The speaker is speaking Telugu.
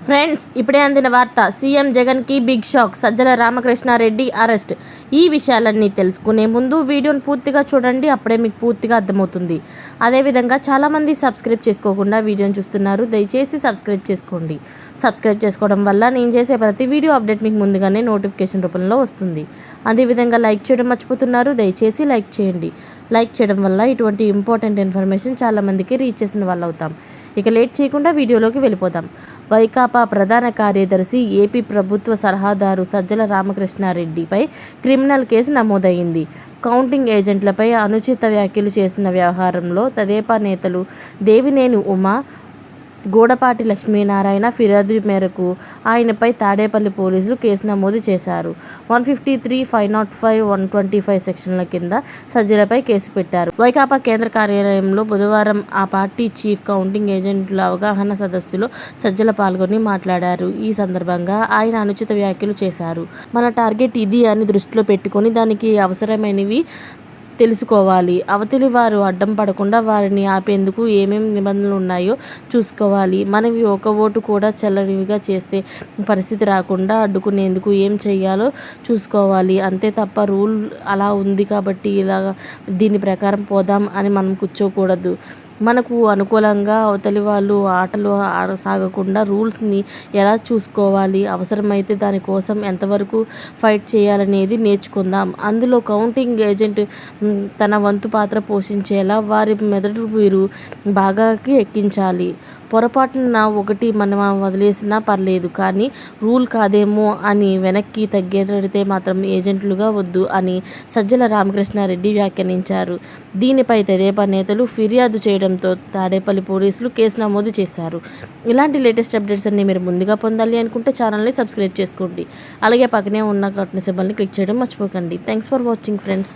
ఫ్రెండ్స్, ఇప్పుడే అందిన వార్త. సీఎం జగన్కి big shock. Sajjala Ramakrishna Reddy arrest. ఈ విషయాలన్నీ తెలుసుకునే ముందు వీడియోని పూర్తిగా చూడండి, అప్పుడే మీకు పూర్తిగా అర్థమవుతుంది. అదేవిధంగా చాలామంది సబ్స్క్రైబ్ చేసుకోకుండా వీడియోని చూస్తున్నారు, దయచేసి సబ్స్క్రైబ్ చేసుకోండి. సబ్స్క్రైబ్ చేసుకోవడం వల్ల నేను చేసే ప్రతి వీడియో అప్డేట్ మీకు ముందుగానే నోటిఫికేషన్ రూపంలో వస్తుంది. అదేవిధంగా లైక్ చేయడం మర్చిపోతున్నారు, దయచేసి లైక్ చేయండి. లైక్ చేయడం వల్ల ఇటువంటి ఇంపార్టెంట్ ఇన్ఫర్మేషన్ చాలామందికి రీచ్ చేసిన వాళ్ళు అవుతాం. ఇక లేట్ చేయకుండా వీడియోలోకి వెళ్ళిపోదాం. వైకాపా ప్రధాన కార్యదర్శి, ఏపీ ప్రభుత్వ సలహాదారు సజ్జల రామకృష్ణారెడ్డిపై క్రిమినల్ కేసు నమోదైంది. కౌంటింగ్ ఏజెంట్లపై అనుచిత వ్యాఖ్యలు చేసిన వ్యవహారంలో తెదేపా నేతలు దేవినేని ఉమా, గూడపాటి లక్ష్మీనారాయణ ఫిర్యాదు మేరకు ఆయనపై తాడేపల్లి పోలీసులు కేసు నమోదు చేశారు. 153, 505, 125 సెక్షన్ల కింద సజ్జలపై కేసు పెట్టారు. వైకాపా కేంద్ర కార్యాలయంలో బుధవారం ఆ పార్టీ చీఫ్ కౌంటింగ్ ఏజెంట్ల అవగాహన సదస్సులో సజ్జల పాల్గొని మాట్లాడారు. ఈ సందర్భంగా ఆయన అనుచిత వ్యాఖ్యలు చేశారు. మన టార్గెట్ ఇది అని దృష్టిలో పెట్టుకొని దానికి అవసరమైనవి తెలుసుకోవాలి. అవతలి వారు అడ్డం పడకుండా వారిని ఆపేందుకు ఏమేమి నిబంధనలు ఉన్నాయో చూసుకోవాలి. మనవి ఒక ఓటు కూడా చెల్లనివిగా చేస్తే పరిస్థితి రాకుండా అడ్డుకునేందుకు ఏం చేయాలో చూసుకోవాలి. అంతే తప్ప రూల్ అలా ఉంది కాబట్టి ఇలా దీని ప్రకారం పోదాం అని మనం కూర్చోకూడదు. మనకు అనుకూలంగా అవతలి వాళ్ళు ఆటలు సాగకుండా రూల్స్ని ఎలా చూసుకోవాలి, అవసరమైతే దానికోసం ఎంతవరకు ఫైట్ చేయాలనేది నేర్చుకుందాం. అందులో కౌంటింగ్ ఏజెంట్ తన వంతు పాత్ర పోషించేలా వారి మెదడు వీరు బాగాకి ఎక్కించాలి. పొరపాటున ఒకటి మనం వదిలేసినా పర్లేదు, కానీ రూల్ కాదేమో అని వెనక్కి తగ్గేటడితే మాత్రం ఏజెంట్లుగా వద్దు అని సజ్జల రామకృష్ణారెడ్డి వ్యాఖ్యానించారు. దీనిపై తెదేపా నేతలు ఫిర్యాదు చేయడంతో తాడేపల్లి పోలీసులు కేసు నమోదు చేశారు. ఇలాంటి లేటెస్ట్ అప్డేట్స్ అన్ని మీరు ముందుగా పొందాలి అనుకుంటే ఛానల్ని సబ్స్క్రైబ్ చేసుకోండి. అలాగే పక్కనే ఉన్న గంట సింబల్ని క్లిక్ చేయడం మర్చిపోకండి. Thanks for watching friends.